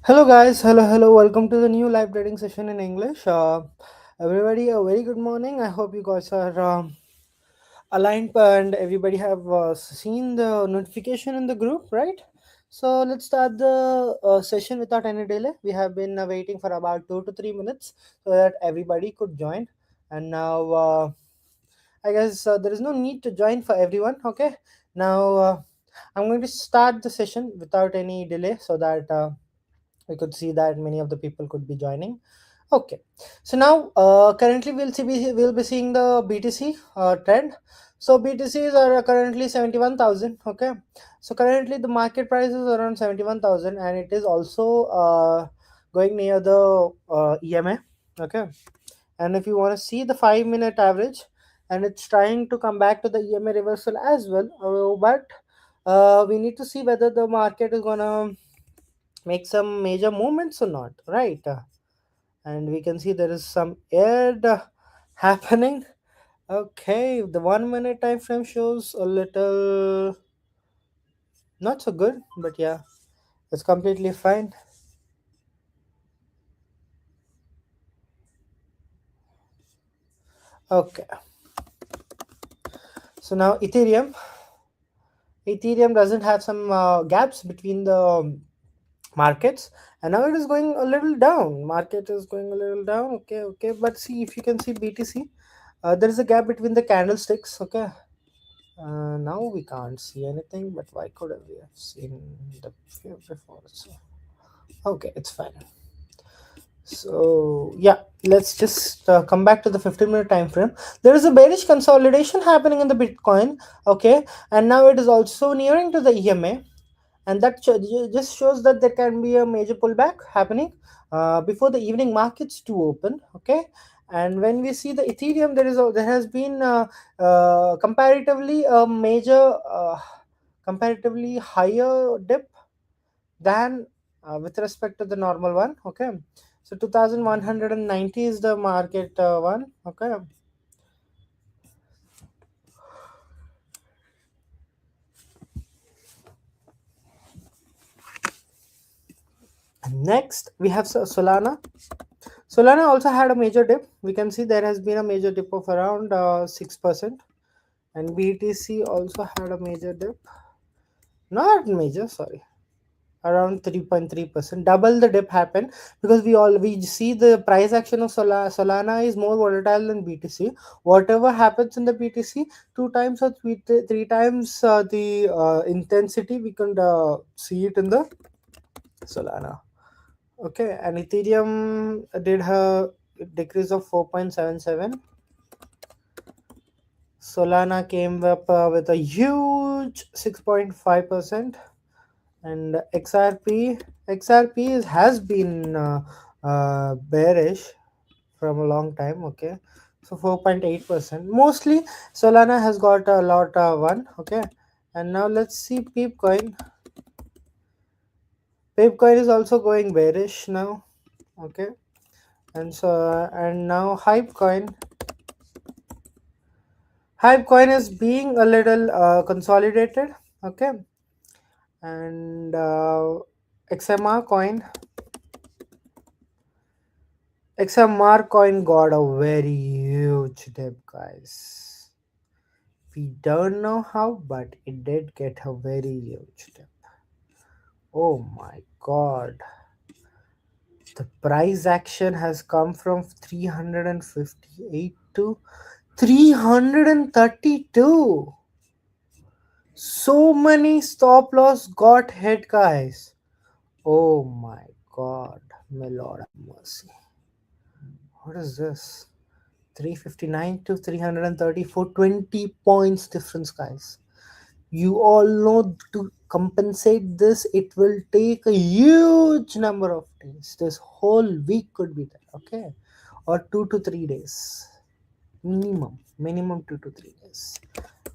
Hello, guys. Hello. Welcome to the new live trading session in English. Everybody, a very good morning. I hope you guys are aligned and everybody have seen the notification in the group, right? So let's start the session without any delay. We have been waiting for about 2 to 3 minutes so that everybody could join. And now, I guess there is no need to join for everyone. Okay. Now, I'm going to start the session without any delay so that. We could see that many of the people could be joining. Okay, so now currently we'll be seeing the BTC trend. So BTCs are currently 71,000. Okay, so currently the market price is around 71,000 and it is also going near the EMA. Okay, and if you want to see the 5 minute average, and it's trying to come back to the EMA reversal as well, but we need to see whether the market is gonna make some major movements or not, right? And we can see there is some air happening. Okay, the 1 minute time frame shows a little not so good, but yeah, it's completely fine. Okay, so now Ethereum doesn't have some gaps between the markets, and now it is going a little down. Market is going a little down. Okay, but see, if you can see BTC, there is a gap between the candlesticks. Okay, now we can't see anything, but why could we have seen the view before? So, okay, it's fine. So yeah, let's just come back to the 15-minute time frame. There is a bearish consolidation happening in the Bitcoin. Okay, and now it is also nearing to the EMA, and that just shows that there can be a major pullback happening before the evening markets to open. Okay, and when we see the Ethereum, there has been comparatively a major comparatively higher dip than with respect to the normal one. Okay, so 2190 is the market one. Okay, next we have Solana. Solana also had a major dip. We can see there has been a major dip of around 6%, and BTC also had a major dip. Not major, sorry, around 3.3%. Double the dip happened because we see the price action of Solana is more volatile than BTC. Whatever happens in the BTC, two times or three times the intensity we can see it in the Solana. Okay, and Ethereum did a decrease of 4.77. Solana came up with a huge 6.5%, and has been bearish from a long time. Okay, so 4.8%. Mostly Solana has got a lot one. Okay, and now let's see Peepcoin. Peepcoin is also going bearish now. Okay, and now Hypecoin is being a little consolidated. Okay, and XMR coin XMR coin got a very huge dip, guys. We don't know how, but it did get a very huge dip. Oh my god. The price action has come from 358 to 332. So many stop loss got hit, guys. Oh my god. My lord have mercy. What is this? 359 to 334, 20 points difference, guys. You all know, to compensate this it will take a huge number of days. This whole week could be there. Okay, or 2 to 3 days minimum 2 to 3 days.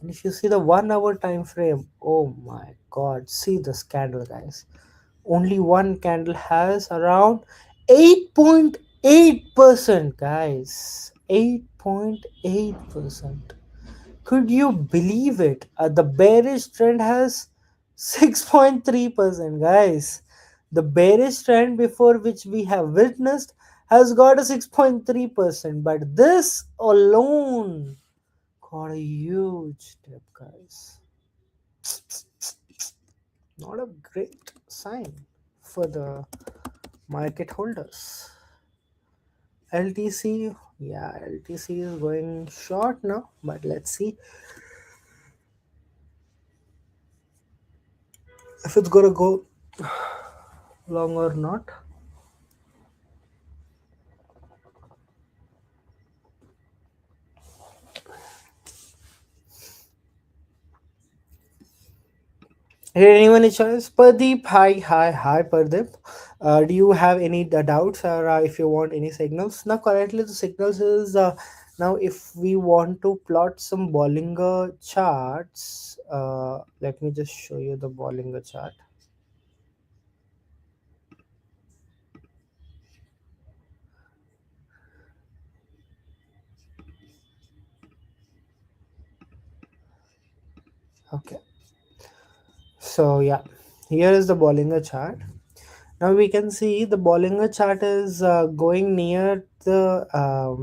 And if you see the 1 hour time frame, oh my god, see this candle, guys. Only one candle has around 8.8%, guys. 8.8%. Could you believe it? The bearish trend has 6.3%, guys. The bearish trend before which we have witnessed has got a 6.3%, but this alone got a huge dip, guys. Not a great sign for the market holders. LTC, yeah, LTC is going short now, but let's see if it's gonna go long or not. Hey, anyone a choice? Pradeep, hi, Pradeep. Do you have any doubts, or if you want any signals? Now, currently the signals is now if we want to plot some Bollinger charts, let me just show you the Bollinger chart. Okay, so yeah, here is the Bollinger chart. Now we can see the Bollinger chart is going near the uh,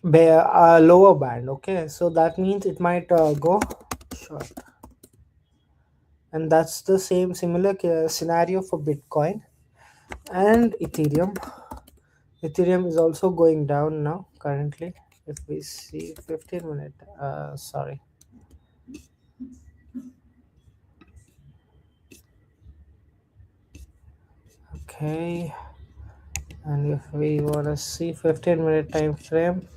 lower band. Okay, so that means it might go short, and that's the same similar scenario for Bitcoin and Ethereum. Ethereum is also going down now currently. If we see 15-minute, sorry. Okay, and if we want to see 15-minute time frame,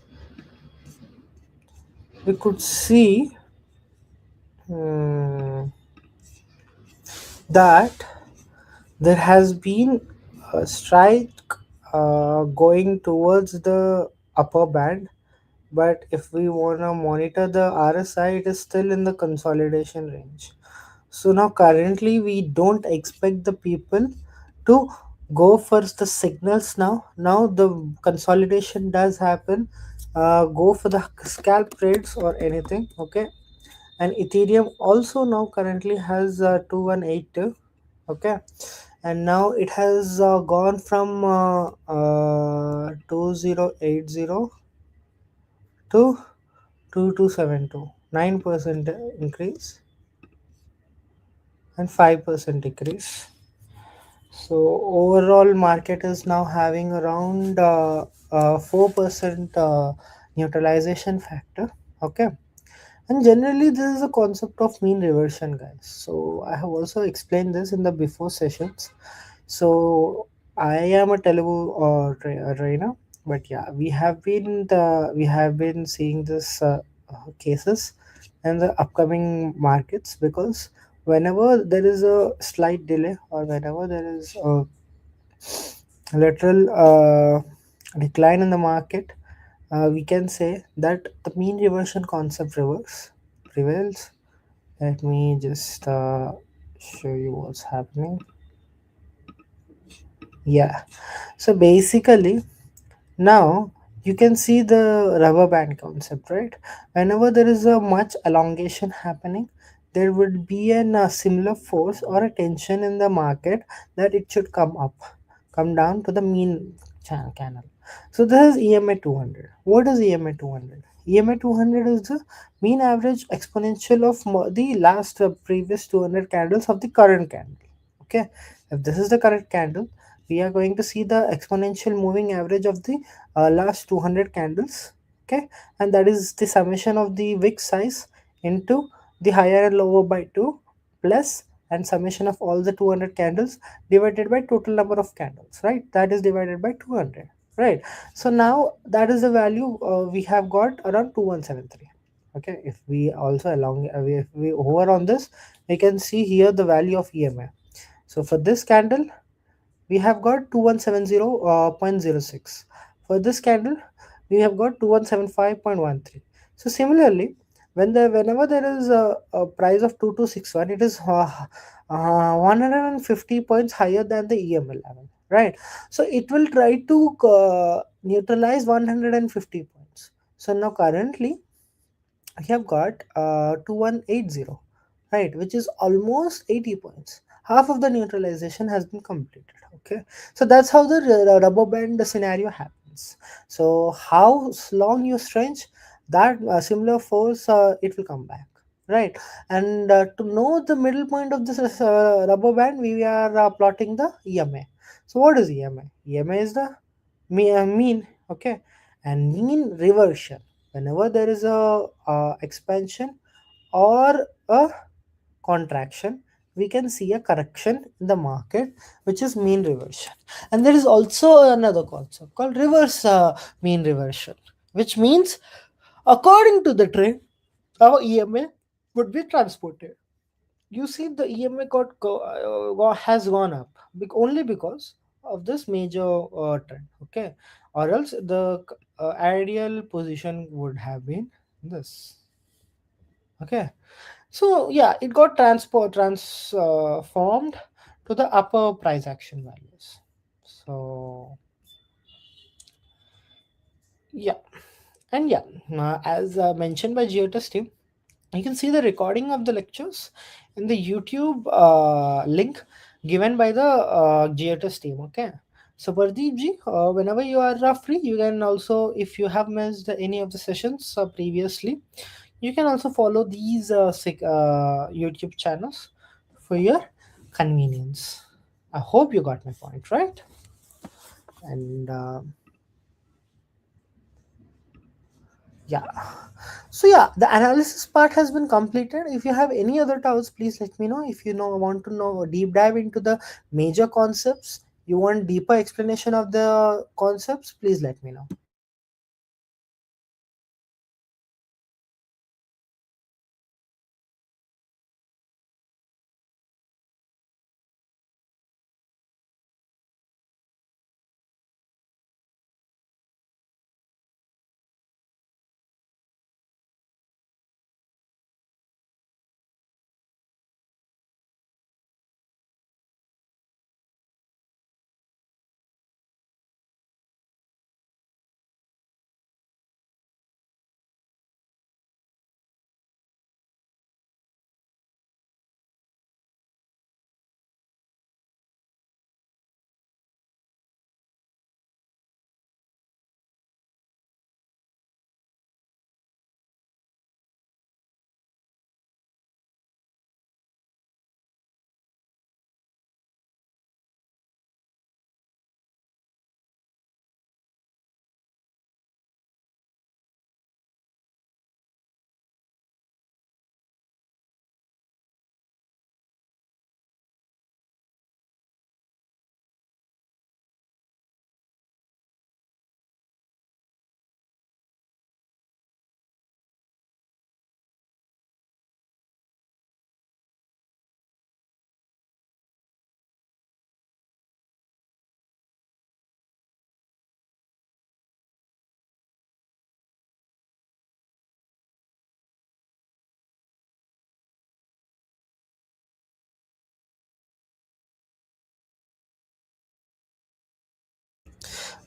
we could see that there has been a strike going towards the upper band, but if we want to monitor the RSI, it is still in the consolidation range. So now currently we don't expect the people to go for the signals now. Now the consolidation does happen. Go for the scalp trades or anything. Okay, and Ethereum also now currently has 2182. Okay, and now it has gone from 2080 to 2272, 9% increase and 5% decrease. So overall market is now having around 4% neutralization factor. Okay, and generally this is a concept of mean reversion, guys. So I have also explained this in the before sessions. So I am a Telugu trainer, but yeah, we have been seeing this cases in the upcoming markets, because whenever there is a slight delay or whenever there is a lateral decline in the market, we can say that the mean reversion concept prevails. Let me just show you what's happening. Yeah, so basically now you can see the rubber band concept, right? Whenever there is a much elongation happening, there would be a similar force or a tension in the market that it should come down to the mean channel. So this is EMA 200. What is EMA 200? EMA 200 is the mean average exponential of the last previous 200 candles of the current candle. Okay, if this is the current candle, we are going to see the exponential moving average of the last 200 candles. Okay, and that is the summation of the wick size into the higher and lower by 2 plus and summation of all the 200 candles divided by total number of candles, right? That is divided by 200, right? So now that is the value we have got around 2173. Okay, if we also if we hover on this, we can see here the value of EMA. So for this candle we have got 2170.06. For this candle we have got 2175.13. So similarly, whenever there is a price of 2261, it is 150 points higher than the EML level, right? So it will try to neutralize 150 points. So now currently we have got 2180, right, which is almost 80 points. half of the neutralization has been completed. Okay, so that's how the rubber band scenario happens. So how long you stretch, that similar force, it will come back, right? And to know the middle point of this rubber band, we are plotting the EMA. So what is EMA? EMA is the mean, okay, and mean reversion. Whenever there is a expansion or a contraction, we can see a correction in the market, which is mean reversion. And there is also another concept called reverse mean reversion, which means according to the trend, our EMA would be transported. You see, the EMA has gone up only because of this major trend, okay, or else the ideal position would have been this, okay. So yeah, it got transformed to the upper price action values. So yeah, and yeah, as mentioned by Giottus team, you can see the recording of the lectures in the YouTube link given by the Giottus team. Okay. So Pardeep ji, whenever you are free, you can also, if you have missed any of the sessions previously, you can also follow these YouTube channels for your convenience. I hope you got my point, right? And yeah, so yeah, the analysis part has been completed. If you have any other doubts, please let me know. If you know want to know deep dive into the major concepts, you want deeper explanation of the concepts, please let me know.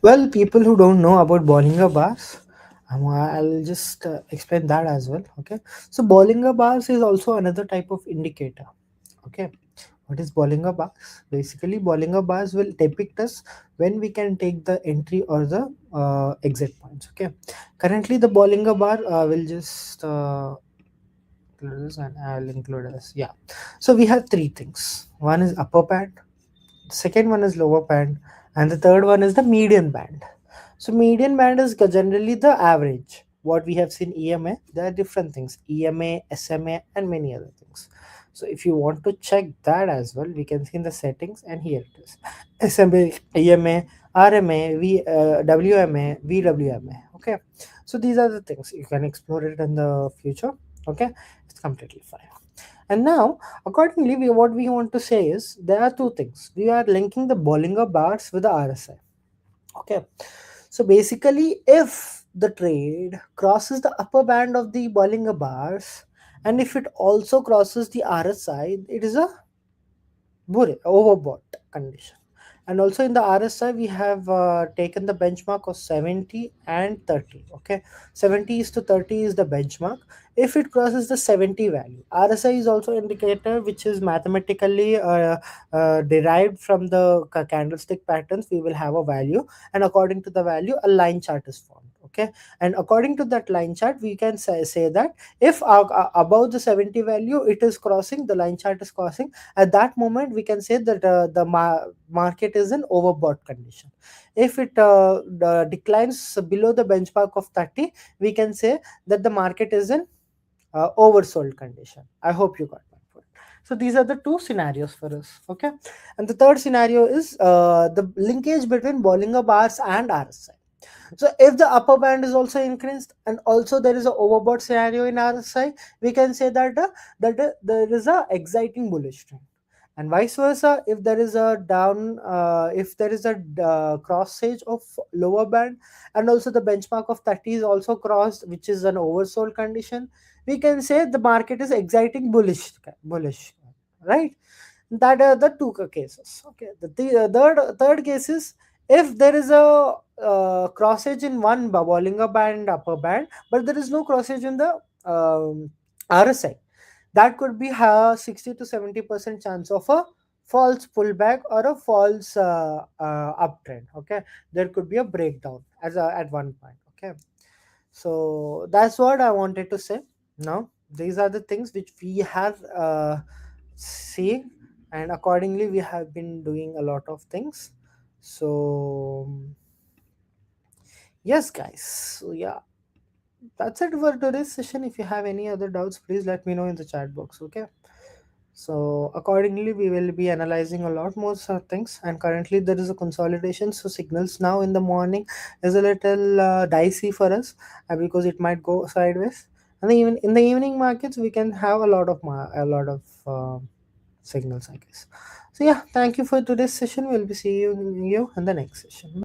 Well, people who don't know about Bollinger Bars, I'll just explain that as well. Okay, so Bollinger Bars is also another type of indicator. Okay, what is Bollinger Bars? Basically, Bollinger Bars will depict us when we can take the entry or the exit points. Okay, currently the Bollinger Bar will just include this, and I'll include this. Yeah, so we have three things. One is upper band, second one is lower band, and the third one is the median band. So median band is generally the average. What we have seen EMA, there are different things: EMA, SMA, and many other things. So if you want to check that as well, we can see in the settings, and here it is: SMA, EMA, RMA, WMA, VWMA. Okay, so these are the things you can explore it in the future. Okay, it's completely fine. And now, accordingly, what we want to say is there are two things. We are linking the Bollinger bars with the RSI. Okay. So basically, if the trade crosses the upper band of the Bollinger bars, and if it also crosses the RSI, it is a overbought condition. And also in the RSI, we have taken the benchmark of 70 and 30. Okay, 70 is to 30 is the benchmark. If it crosses the 70 value, RSI is also indicator which is mathematically derived from the candlestick patterns. We will have a value, and according to the value, a line chart is formed. Okay, and according to that line chart, we can say that if above the 70 value it is crossing, the line chart is crossing, at that moment we can say that market is in overbought condition. If it declines below the benchmark of 30, we can say that the market is in oversold condition. I hope you got my point. So these are the two scenarios for us. Okay, and the third scenario is the linkage between Bollinger Bars and RSI. So if the upper band is also increased and also there is a overbought scenario in RSI, we can say that there is a exciting bullish trend. And vice versa, if there is a down, if there is a cross edge of lower band, and also the benchmark of 30 is also crossed, which is an oversold condition, we can say the market is exciting bullish, right? That are the two cases. Okay, the third case is if there is a cross edge in one Bollinger Band upper band, but there is no cross edge in the RSI, that could be a 60 to 70% chance of a false pullback or a false uptrend. Okay, there could be a breakdown at one point. Okay, so that's what I wanted to say. Now these are the things which we have seen, and accordingly we have been doing a lot of things. So yes guys, so yeah, that's it for today's session. If you have any other doubts, please let me know in the chat box. Okay, so accordingly we will be analyzing a lot more things, and currently there is a consolidation, so signals now in the morning is a little dicey for us, because it might go sideways, and even in the evening markets we can have a lot of signals, I guess. So yeah, thank you for today's session. We'll be seeing you in the next session.